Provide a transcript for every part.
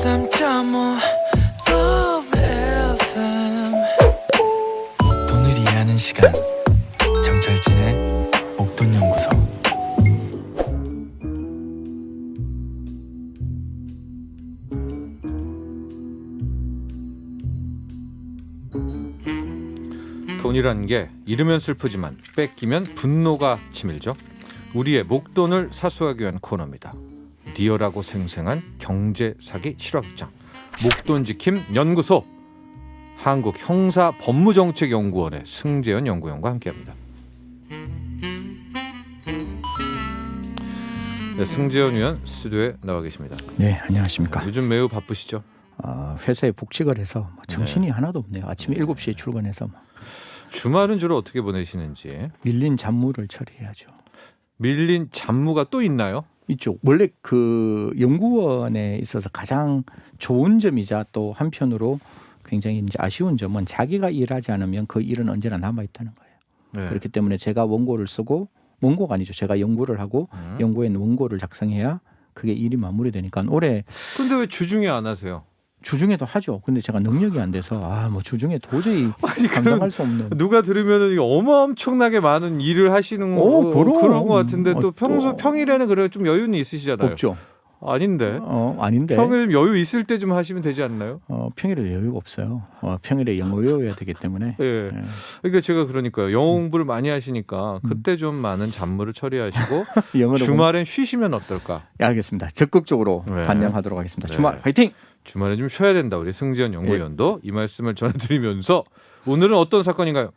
103.5 FM 돈을 이해하는 시간 정철진의 목돈연구소. 돈이란 게 잃으면 슬프지만 뺏기면 분노가 치밀죠. 우리의 목돈을 사수하기 위한 코너입니다. 리얼하고 생생한 경제 사기 실화극장 목돈지킴 연구소, 한국형사법무정책연구원의 승재현 연구원과 함께합니다. 네, 승재현 위원 스튜디오에 나와 계십니다. 네, 안녕하십니까. 요즘 매우 바쁘시죠? 회사에 복직을 해서 정신이 하나도 없네요. 아침에 7시에 출근해서 주말은 주로 어떻게 보내시는지. 밀린 잡무를 처리해야죠. 밀린 잡무가 또 있나요? 이쪽 원래 그 연구원에 있어서 가장 좋은 점이자 또 한편으로 굉장히 이제 아쉬운 점은 자기가 일하지 않으면 그 일은 언제나 남아 있다는 거예요. 네. 그렇기 때문에 제가 원고를 쓰고, 원고가 아니죠. 제가 연구를 하고 연구에 있는 원고를 작성해야 그게 일이 마무리되니까 올해. 근데 왜 주중에 안 하세요? 주중에도 하죠. 근데 제가 능력이 안 돼서 뭐 주중에 도저히 감당할 수 없는. 누가 들으면은 엄청나게 많은 일을 하시는 그런 것 같은데 또 평일에는 그래 좀 여유는 있으시잖아요. 없죠. 아닌데. 아닌데. 평일 여유 있을 때 좀 하시면 되지 않나요? 평일에 여유가 없어요. 평일에 영어여야 되기 때문에. 예. 그러니까 제가 그러니까요. 영어 공부를 많이 하시니까 그때 좀 많은 잡무를 처리하시고 주말엔 쉬시면 어떨까? 예, 알겠습니다. 적극적으로 네. 반영하도록 하겠습니다. 네. 주말 화이팅! 주말에 좀 쉬어야 된다. 우리 승재현 연구위원도 이 말씀을 전해드리면서 오늘은 어떤 사건인가요?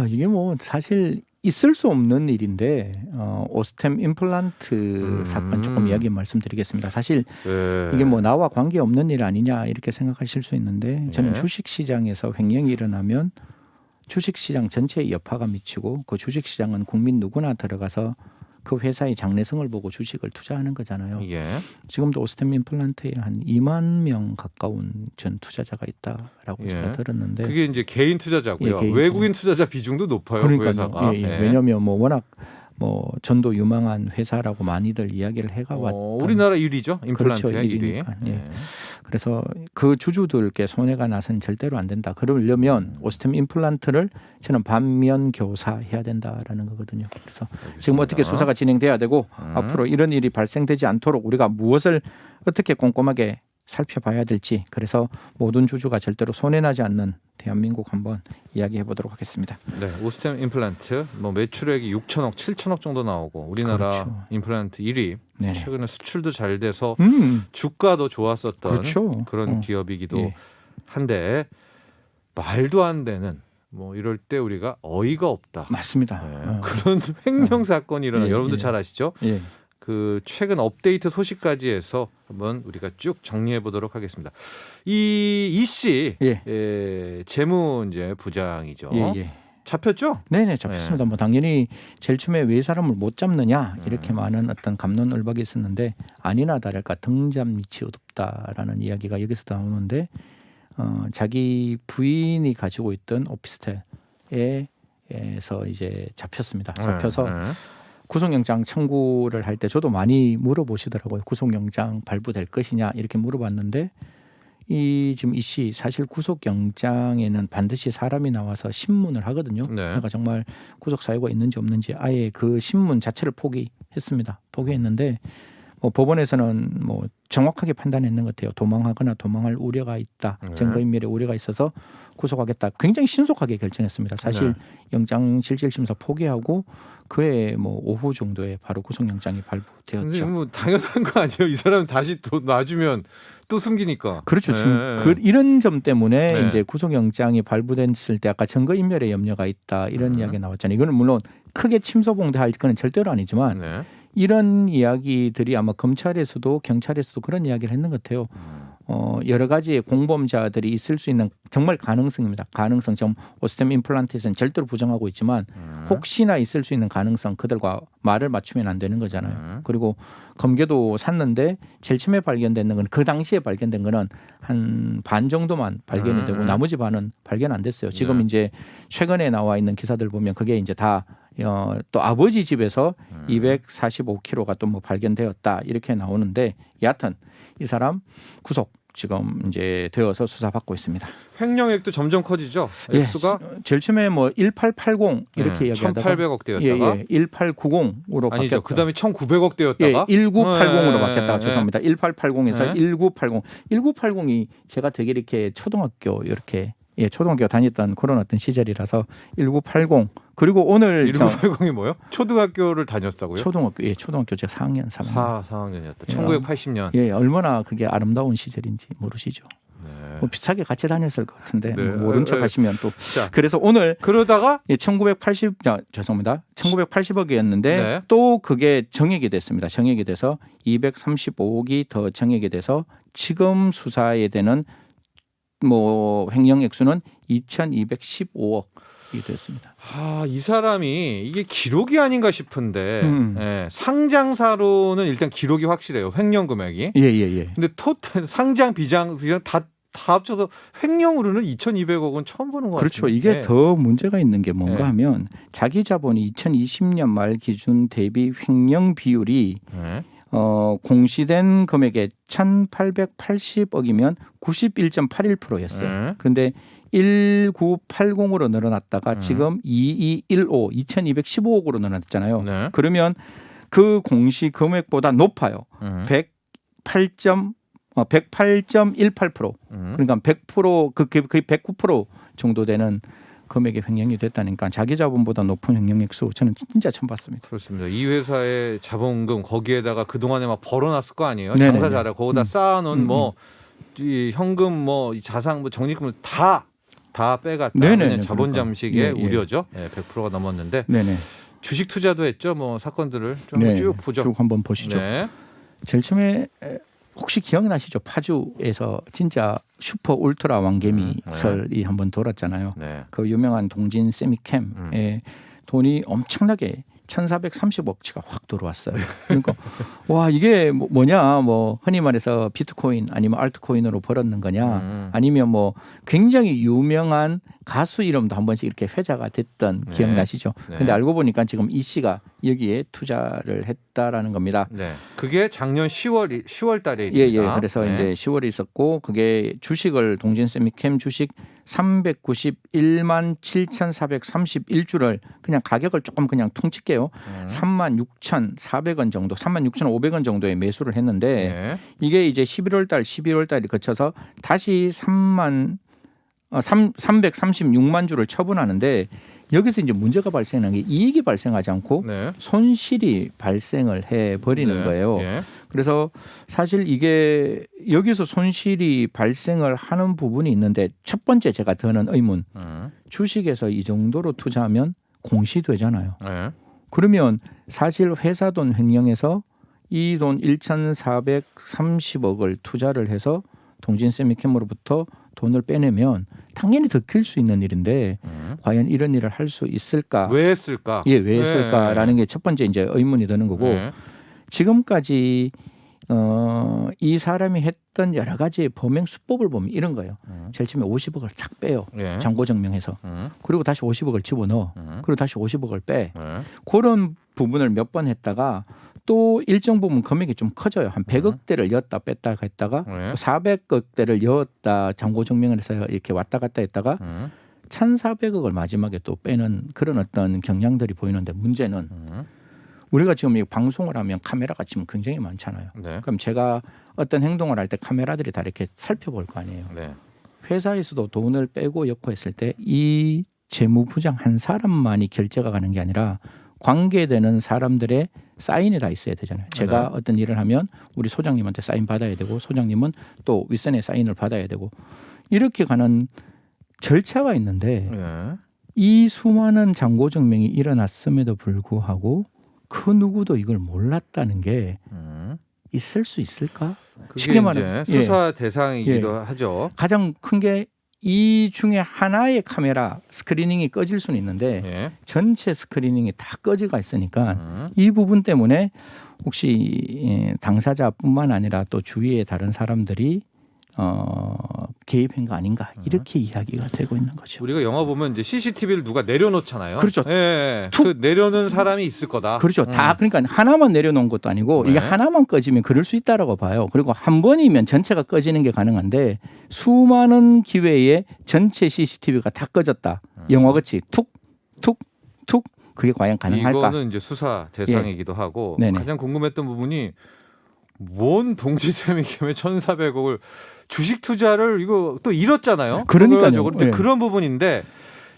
이게 뭐 사실 있을 수 없는 일인데 오스템 임플란트 사건 조금 이야기 말씀드리겠습니다. 사실 이게 뭐 나와 관계 없는 일 아니냐 이렇게 생각하실 수 있는데 저는 주식시장에서 횡령이 일어나면 주식시장 전체에 여파가 미치고 그 주식시장은 국민 누구나 들어가서 그 회사의 장래성을 보고 주식을 투자하는 거잖아요. 예. 지금도 오스템 임플란트에 한 2만 명 가까운 전 투자자가 있다라고 제가 들었는데 그게 이제 개인 투자자고요. 개인 외국인 투자자 비중도 높아요. 그 그러니까요. 회사가. 왜냐하면 뭐 워낙 뭐 전도 유망한 회사라고 많이들 이야기를 해가 왔던. 우리나라 1위죠. 임플란트의 그렇죠, 1위. 그래서 그 주주들께 손해가 나서는 절대로 안 된다. 그러려면 오스템 임플란트를 저는 반면 교사해야 된다라는 거거든요. 그래서 알겠습니다. 지금 어떻게 수사가 진행돼야 되고 앞으로 이런 일이 발생되지 않도록 우리가 무엇을 어떻게 꼼꼼하게 살펴봐야 될지, 그래서 모든 주주가 절대로 손해나지 않는 대한민국 한번 이야기해 보도록 하겠습니다. 네, 오스템 임플란트 뭐 매출액이 6천억, 7천억 정도 나오고 우리나라 그렇죠. 임플란트 1위. 네. 최근에 수출도 잘 돼서 주가도 좋았었던 그렇죠. 그런 기업이기도 한데 말도 안 되는 뭐 이럴 때 우리가 어이가 없다. 맞습니다. 그런 횡령 사건이 일어나. 여러분도 잘 아시죠? 예. 그 최근 업데이트 소식까지 해서 한번 우리가 쭉 정리해 보도록 하겠습니다. 이 씨 재무 이제 부장이죠. 잡혔죠? 네네, 잡혔습니다. 뭐 당연히 제일 처음에 왜 사람을 못 잡느냐 이렇게 많은 어떤 갑론을박이 있었는데 아니나 다를까 등잔 밑이 어둡다라는 이야기가 여기서 나오는데 자기 부인이 가지고 있던 오피스텔에서 이제 잡혔습니다. 잡혀서 구속영장 청구를 할 때 저도 많이 물어보시더라고요. 구속영장 발부될 것이냐 이렇게 물어봤는데 지금 이 씨 사실 구속영장에는 반드시 사람이 나와서 신문을 하거든요. 그러니까 정말 구속 사유가 있는지 없는지 아예 그 신문 자체를 포기했습니다. 포기했는데 뭐 법원에서는 뭐 정확하게 판단했는 것 같아요. 도망하거나 도망할 우려가 있다. 증거인멸의 우려가 있어서 구속하겠다. 굉장히 신속하게 결정했습니다. 사실 영장 실질심사 포기하고 그해 뭐 오후 정도에 바로 구속영장이 발부되었죠. 뭐 당연한 거 아니에요? 이 사람 다시 또 놔주면 또 숨기니까. 그렇죠. 지금 이런 점 때문에 이제 구속영장이 발부됐을 때 아까 증거인멸의 염려가 있다 이런 이야기 나왔잖아요. 이거는 물론 크게 침소봉대할 거는 절대로 아니지만 이런 이야기들이 아마 검찰에서도 경찰에서도 그런 이야기를 했는 것 같아요. 여러 가지의 공범자들이 있을 수 있는 정말 가능성입니다. 가능성. 지금 오스템 임플란트에서는 절대로 부정하고 있지만 혹시나 있을 수 있는 가능성, 그들과 말을 맞추면 안 되는 거잖아요. 그리고 검게도 샀는데 제일 처음에 발견된 건 그 당시에 발견된 거는 한 반 정도만 발견이 되고 나머지 반은 발견 안 됐어요. 지금 이제 최근에 나와 있는 기사들 보면 그게 이제 다 또 아버지 집에서 245kg가 또 뭐 발견되었다 이렇게 나오는데 여하튼 이 사람 구속 지금 이제 되어서 수사받고 있습니다. 횡령액도 점점 커지죠. 예, 액수가 제일 처음에 뭐 1880 이렇게 이야기하다가 1,800억대였다가 1890으로 아니죠. 바뀌었죠. 그다음에 1,900억대였다가 1980으로 바뀌었다가 죄송합니다. 1880에서 네. 1980. 1980이 제가 되게 이렇게 초등학교 이렇게 초등학교 다녔던 그런 어떤 시절이라서 1980 그리고 오늘 1980이 뭐요? 초등학교를 다녔다고요? 초등학교 제가 4학년 3학년 4학년이었다. 1980년. 예, 얼마나 그게 아름다운 시절인지 모르시죠. 네. 뭐 비슷하게 같이 다녔을 것 같은데 네. 뭐 모른 척 하시면 또 자, 그래서 오늘 그러다가 1980억이었는데 네. 또 그게 정액이 됐습니다. 정액이 돼서 235억이 더 정액이 돼서 지금 수사에 되는 뭐 횡령 액수는 2,215억이 됐습니다. 이 사람이 이게 기록이 아닌가 싶은데 예, 상장사로는 일단 기록이 확실해요. 횡령 금액이. 예. 근데 토탈 상장 비장 다 합쳐서 횡령으로는 2,200억은 처음 보는 것 그렇죠. 같아요. 이게 더 문제가 있는 게 뭔가 네. 하면 자기 자본이 2020년 말 기준 대비 횡령 비율이 네. 공시된 금액의 1,880억이면 91.81%였어요. 네. 그런데 1980으로 늘어났다가 지금 2215 2,215억으로 늘어났잖아요. 네. 그러면 그 공시 금액보다 높아요. 108.18%. 그러니까 100% 거의 109% 정도 되는 금액의 횡령이 됐다니까 자기 자본보다 높은 횡령 액수 저는 진짜 처음 봤습니다. 그렇습니다. 이 회사의 자본금 거기에다가 그동안에 막 벌어놨을 거 아니에요. 네네네. 장사 잘하고 거기다 쌓아놓은 뭐 이 현금 뭐 이 자산 뭐 적립금을 다 빼갔다. 네네네. 자본 잠식의 예. 우려죠. 100%가 넘었는데 네네. 주식 투자도 했죠. 뭐 사건들을 좀 네. 쭉 보죠. 쭉 한번 보시죠. 네. 제일 처음에 혹시 기억나시죠? 파주에서 진짜 슈퍼 울트라 왕개미설이 한번 돌았잖아요. 네. 그 유명한 동진 세미캠에 돈이 엄청나게 1,430억치가 확 들어왔어요. 그러니까 와 이게 뭐냐 뭐 흔히 말해서 비트코인 아니면 알트코인으로 벌었는 거냐 아니면 뭐 굉장히 유명한 가수 이름도 한 번씩 이렇게 회자가 됐던 네. 기억나시죠? 네. 근데 알고 보니까 지금 이 씨가 여기에 투자를 했다라는 겁니다. 네. 그게 작년 10월 달에 예. 있습니다. 그래서 네. 이제 10월에 있었고 그게 주식을 동진 세미캠 주식 391만 7,431주를 그냥 가격을 조금 그냥 퉁칠게요. 36,400원 정도, 36,500원 정도에 매수를 했는데 네. 이게 이제 11월 달, 12월 달에 거쳐서 다시 336만 주를 처분하는데 여기서 이제 문제가 발생하는 게 이익이 발생하지 않고 네. 손실이 발생을 해 버리는 네. 거예요. 예. 그래서 사실 이게 여기서 손실이 발생을 하는 부분이 있는데 첫 번째 제가 드는 의문 주식에서 이 정도로 투자하면 공시되잖아요. 네. 그러면 사실 회사 돈 횡령해서 이 돈 1,430억을 투자를 해서 동진 세미캠으로부터 돈을 빼내면 당연히 덮일 수 있는 일인데 과연 이런 일을 할 수 있을까? 왜 했을까? 예, 왜 했을까라는 게 첫 번째 이제 의문이 드는 거고 네. 지금까지 이 사람이 했던 여러 가지 범행 수법을 보면 이런 거예요. 제일 처음에 50억을 탁 빼요. 예. 잔고 증명해서. 그리고 다시 50억을 집어넣어. 그리고 다시 50억을 빼. 네. 그런 부분을 몇 번 했다가 또 일정 부분 금액이 좀 커져요. 한 100억대를 였다 뺐다 했다가 네. 400억대를 였다 잔고 증명을 해서 이렇게 왔다 갔다 했다가 1,400억을 마지막에 또 빼는 그런 어떤 경향들이 보이는데 문제는 우리가 지금 이 방송을 하면 카메라가 지금 굉장히 많잖아요. 네. 그럼 제가 어떤 행동을 할 때 카메라들이 다 이렇게 살펴볼 거 아니에요. 네. 회사에서도 돈을 빼고 엮고 했을 때 이 재무부장 한 사람만이 결제가 가는 게 아니라 관계되는 사람들의 사인이 다 있어야 되잖아요. 제가 네. 어떤 일을 하면 우리 소장님한테 사인 받아야 되고 소장님은 또 윗선에 사인을 받아야 되고 이렇게 가는 절차가 있는데 네. 이 수많은 잔고 증명이 일어났음에도 불구하고 그 누구도 이걸 몰랐다는 게 있을 수 있을까? 그게 쉽게 말하면, 이제 수사 대상이기도 하죠. 가장 큰 게 이 중에 하나의 카메라 스크리닝이 꺼질 수는 있는데 예. 전체 스크리닝이 다 꺼져가 있으니까 이 부분 때문에 혹시 당사자뿐만 아니라 또 주위의 다른 사람들이 개입한 거 아닌가 이렇게 이야기가 되고 있는 거죠. 우리가 영화 보면 이제 CCTV를 누가 내려놓잖아요. 그렇죠. 예, 툭. 그 내려놓은 사람이 있을 거다. 그렇죠. 다 그러니까 하나만 내려놓은 것도 아니고 네. 이게 하나만 꺼지면 그럴 수 있다라고 봐요. 그리고 한 번이면 전체가 꺼지는 게 가능한데 수많은 기회에 전체 CCTV가 다 꺼졌다. 영화같이 툭툭툭 그게 과연 가능할까? 이거는 이제 수사 대상이기도 하고 네네. 가장 궁금했던 부분이 뭔 동지세미 김에 1,400억을 주식 투자를 이거 또 잃었잖아요. 그러니까요. 그래가지고 근데 네. 그런 부분인데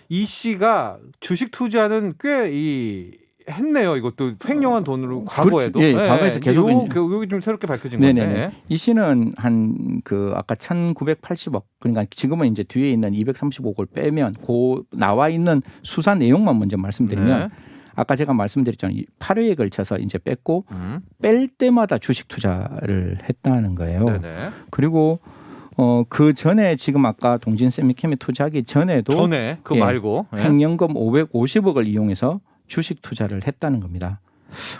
이 씨가 주식 투자는 꽤 했네요. 이것도 횡령한 돈으로 과거에도. 그렇죠. 예, 과거에서 계속 여기 좀 새롭게 밝혀진 네네네. 건데. 이 씨는 한 그 아까 1,980억 그러니까 지금은 이제 뒤에 있는 235억을 빼면 그 나와 있는 수사 내용만 먼저 말씀드리면 네. 아까 제가 말씀드렸잖아요. 8회에 걸쳐서 이제 뺐고 뺄 때마다 주식 투자를 했다는 거예요. 네네. 그리고 그 전에 지금 아까 동진 세미캠에 투자하기 전에도 전에 그거 예, 말고 예. 횡령금 550억을 이용해서 주식 투자를 했다는 겁니다.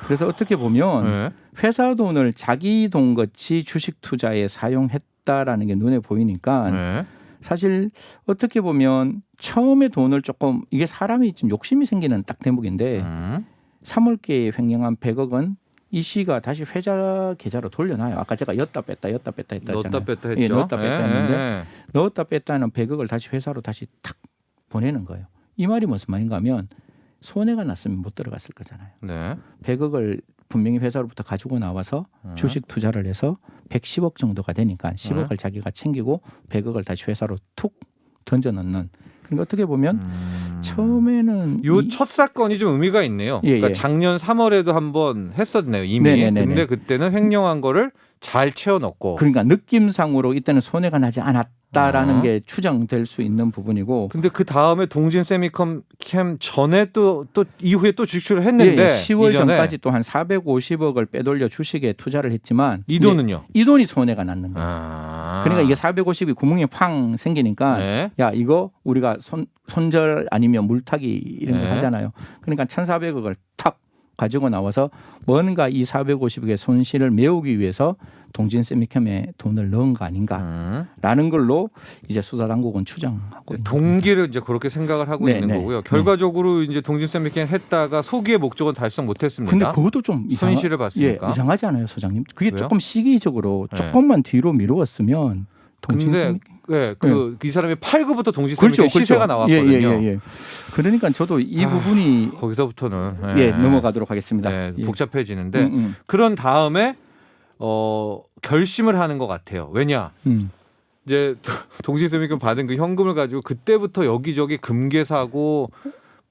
그래서 어떻게 보면 네. 회사 돈을 자기 돈 같이 주식 투자에 사용했다라는 게 눈에 보이니까 네. 사실 어떻게 보면 처음에 돈을 조금 이게 사람이 좀 욕심이 생기는 딱 대목인데 3월기에 횡령한 100억은 이 씨가 다시 회사 계좌로 돌려놔요. 아까 제가 였다 뺐다 했잖아요. 넣었다 뺐다 했죠. 예, 넣었다 뺐다 했는데 예. 넣었다 뺐다는 100억을 다시 회사로 다시 탁 보내는 거예요. 이 말이 무슨 말인가 하면 손해가 났으면 못 들어갔을 거잖아요. 네. 100억을 분명히 회사로부터 가지고 나와서 주식 투자를 해서 110억 정도가 되니까 10억을 자기가 챙기고 100억을 다시 회사로 툭 던져 넣는. 그러니까 어떻게 보면 처음에는 요 첫 사건이 좀 의미가 있네요. 예, 그러니까 예. 작년 3월에도 한번 했었네요. 이미. 네네네네. 근데 그때는 횡령한 거를 잘 채워 넣고. 그러니까 느낌상으로 이때는 손해가 나지 않았다라는 어. 게 추정될 수 있는 부분이고 근데 그 다음에 동진 세미컴 전에 또 이후에 또 주식을 했는데 10월 이전에 전까지 또 한 450억을 빼돌려 주식에 투자를 했지만 이 돈은요. 이 돈이 손해가 났는 거예요. 아. 그러니까 이게 450이 구멍이 팡 생기니까 네. 야 이거 우리가 손절 아니면 물타기 이런 거 네. 하잖아요. 그러니까 1,400억을 탁 가지고 나와서 뭔가 이 450억의 손실을 메우기 위해서 동진 세미캠에 돈을 넣은 거 아닌가라는 걸로 이제 수사 당국은 추정하고 있는 동기를 이제 그렇게 생각을 하고 네, 있는 네. 거고요. 결과적으로 이제 동진 세미캠 했다가 소기의 목적은 달성 못했습니다. 근데 그것도 좀 손실을 봤으니까. 예, 이상하지 않아요, 소장님? 그게 왜요? 조금 시기적으로 네. 조금만 뒤로 미루었으면 동진 근데 세미 예, 이 사람이 8구부터 동진 그렇죠, 세미캠 시세가 나왔거든요. 예. 그러니까 저도 이 부분이 거기서부터는 넘어가도록 하겠습니다. 네, 예. 복잡해지는데 그런 다음에 결심을 하는 것 같아요. 왜냐? 이제 동진 세미캠 받은 그 현금을 가지고 그때부터 여기저기 금괴 사고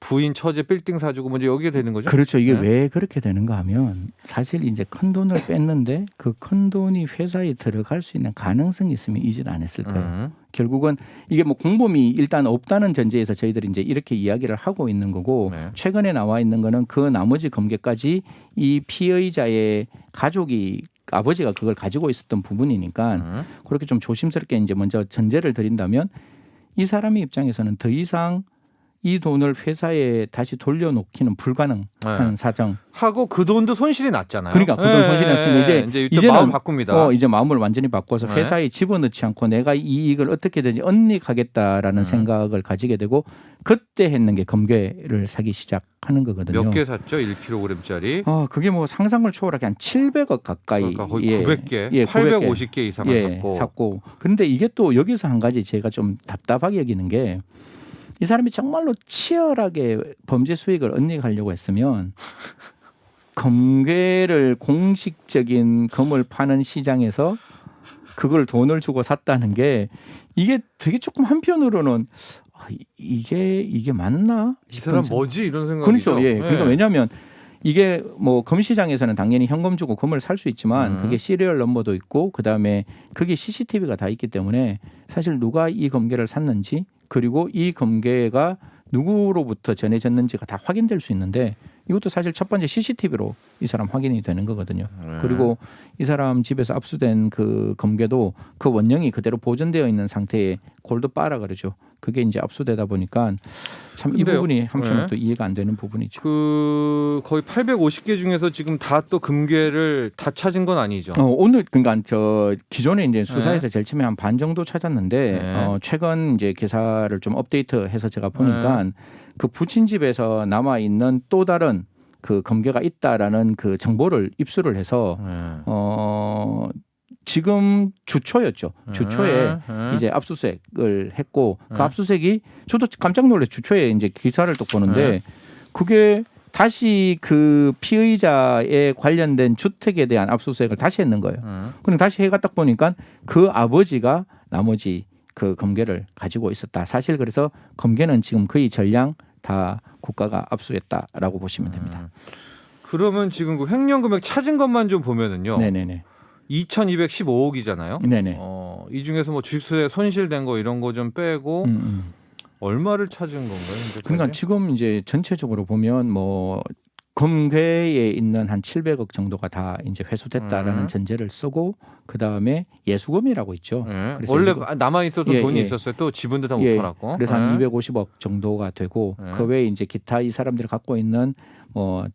부인 처제 빌딩 사주고 먼저 여기에 되는 거죠. 그렇죠. 이게 네. 왜 그렇게 되는가 하면 사실 이제 큰 돈을 뺐는데 그 큰 돈이 회사에 들어갈 수 있는 가능성이 있으면 이 짓 안 했을 거예요. 결국은 이게 뭐 공범이 일단 없다는 전제에서 저희들이 이제 이렇게 이야기를 하고 있는 거고 네. 최근에 나와 있는 거는 그 나머지 검개까지 이 피해자의 가족이 아버지가 그걸 가지고 있었던 부분이니까 그렇게 좀 조심스럽게 이제 먼저 전제를 드린다면 이 사람의 입장에서는 더 이상 이 돈을 회사에 다시 돌려놓기는 불가능한 네. 사정. 하고 그 돈도 손실이 났잖아요. 그러니까 그 돈 손실이 났으니까 이제 이제는 마음 바꿉니다. 이제 마음을 완전히 바꿔서 네. 회사에 집어넣지 않고 내가 이 이익을 어떻게든지 언닉하겠다라는 생각을 가지게 되고 그때 했는 게 검괴를 사기 시작하는 거거든요. 몇 개 샀죠? 1kg짜리. 그게 뭐 상상을 초월하게 한 700억 가까이. 그러니까 거의 900개, 900개. 850개 이상을 샀고. 그런데 이게 또 여기서 한 가지 제가 좀 답답하게 여기는 게 이 사람이 정말로 치열하게 범죄 수익을 언닉하려고 했으면 검괴를 공식적인 검을 파는 시장에서 그걸 돈을 주고 샀다는 게 이게 되게 조금 한편으로는 이게 맞나? 이 사람 싶은 뭐지 이런 생각이죠. 그렇죠. 예. 그러니까 왜냐하면 이게 뭐 검시장에서는 당연히 현금 주고 검을 살 수 있지만 그게 시리얼 넘버도 있고 그다음에 그게 CCTV가 다 있기 때문에 사실 누가 이 검괴를 샀는지 그리고 이 검괴가 누구로부터 전해졌는지가 다 확인될 수 있는데 이것도 사실 첫 번째 CCTV로 이 사람 확인이 되는 거거든요. 그리고 이 사람 집에서 압수된 그 검게도 그 원형이 그대로 보존되어 있는 상태의 골드바라 그러죠. 그게 이제 압수되다 보니까 참 이 부분이 한편으로 또 이해가 안 되는 부분이죠. 그 거의 850개 중에서 지금 다 또 금괴를 다 찾은 건 아니죠. 오늘 그러니까 저 기존에 이제 수사에서 제일 처음에 한 반 정도 찾았는데 최근 이제 기사를 좀 업데이트해서 제가 보니까 그 부친 집에서 남아 있는 또 다른 그 검괴가 있다라는 그 정보를 입수를 해서 지금 주초였죠. 주초에 이제 압수수색을 했고 그 압수수색이 저도 깜짝 놀래 주초에 이제 기사를 또 보는데 그게 다시 그 피의자에 관련된 주택에 대한 압수수색을 다시 했는 거예요. 그럼 다시 해가 딱 보니까 그 아버지가 나머지 그 검괴를 가지고 있었다. 사실 그래서 검괴는 지금 거의 전량 다 국가가 압수했다라고 보시면 됩니다. 그러면 지금 그 횡령 금액 찾은 것만 좀 보면은요. 네네네. 2,215억이잖아요. 네네. 이 중에서 뭐 주식수에 손실된 거 이런 거 좀 빼고 얼마를 찾은 건가요? 현재까지? 그러니까 지금 이제 전체적으로 보면 뭐 검괴에 있는 한 700억 정도가 다 이제 회수됐다라는 전제를 쓰고 그 다음에 예수금이라고 있죠. 그래서 원래 남아 있어도 돈이 있었어요. 또 지분도 다 못 팔았고. 그래서 한 250억 정도가 되고 그 외에 이제 기타 이 사람들이 갖고 있는 뭐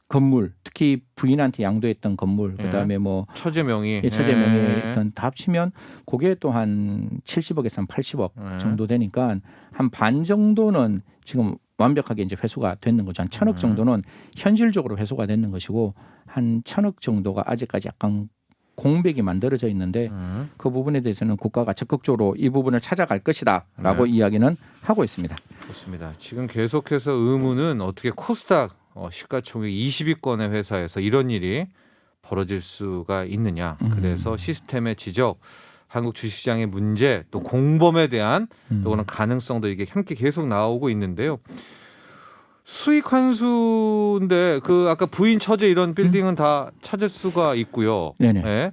건물, 특히 부인한테 양도했던 건물, 그 다음에 뭐 처제 명의, 처제 명의 있던 다 합치면 그게 또 한 70억에서 한 80억 정도 되니까 한 반 정도는 지금 완벽하게 이제 회수가 됐는 거죠. 한 1,000억 정도는 현실적으로 회수가 됐는 것이고 한 1,000억 정도가 아직까지 약간 공백이 만들어져 있는데 그 부분에 대해서는 국가가 적극적으로 이 부분을 찾아갈 것이다라고 이야기는 하고 있습니다. 그렇습니다. 지금 계속해서 의문은 어떻게 코스닥 시가총액 20위권의 회사에서 이런 일이 벌어질 수가 있느냐. 그래서 시스템의 지적, 한국 주식시장의 문제, 또 공범에 대한 또 그런 가능성도 이게 함께 계속 나오고 있는데요. 수익 환수인데 그 아까 부인 처제 이런 빌딩은 다 찾을 수가 있고요. 네네. 네.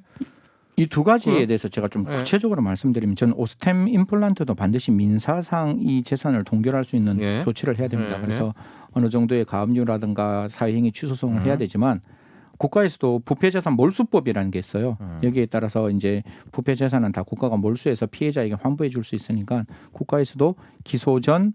이 두 가지에 대해서 제가 좀 구체적으로 말씀드리면 저는 오스템 임플란트도 반드시 민사상 이 재산을 동결할 수 있는 조치를 해야 됩니다. 그래서 어느 정도의 가압류라든가 사회행위 취소송을 해야 되지만 국가에서도 부패재산 몰수법이라는 게 있어요. 여기에 따라서 이제 부패재산은 다 국가가 몰수해서 피해자에게 환부해 줄 수 있으니까 국가에서도 기소 전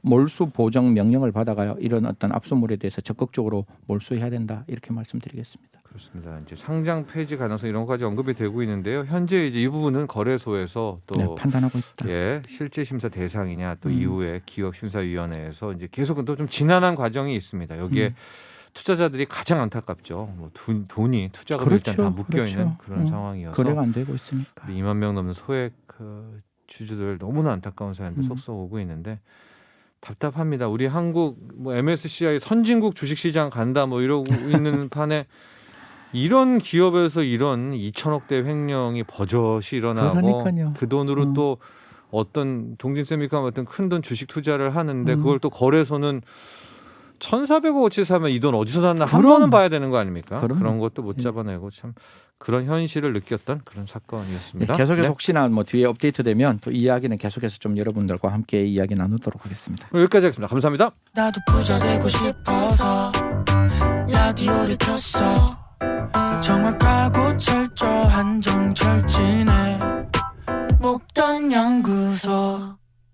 몰수 보정 명령을 받아가요. 이런 어떤 압수물에 대해서 적극적으로 몰수해야 된다. 이렇게 말씀드리겠습니다. 그렇습니다. 이제 상장 폐지 가능성 이런 것까지 언급이 되고 있는데요. 현재 이제 이 부분은 거래소에서 또 판단하고 있다. 실제 심사 대상이냐 또 이후에 기업심사위원회에서 이제 계속 또 좀 지난한 과정이 있습니다. 여기에 투자자들이 가장 안타깝죠. 뭐 돈이 투자금이 일단 다 묶여 있는 그런 상황이어서 거래가 안 되고 있으니까. 2만 명 넘는 소액 주주들 너무나 안타까운 사연도 속속 오고 있는데 답답합니다. 우리 한국 뭐 MSCI 선진국 주식시장 간다 뭐 이러고 있는 판에 이런 기업에서 이런 2천억대 횡령이 버젓이 일어나고 그러니까요. 그 돈으로 또 어떤 동진세미컴 같은 큰 돈 주식 투자를 하는데 그걸 또 거래소는 1,400억어치 사면 이 돈 어디서 났나 한 번은 봐야 되는 거 아닙니까? 그런 것도 못 잡아내고 참 그런 현실을 느꼈던 그런 사건이었습니다. 계속해서 혹시나 뭐 뒤에 업데이트되면 또 이야기는 계속해서 좀 여러분들과 함께 이야기 나누도록 하겠습니다. 여기까지 하겠습니다. 감사합니다. 나도 부자 되고 싶어서 라디오를 켰어. 정확하고 철저한 정철진의 목돈 연구소.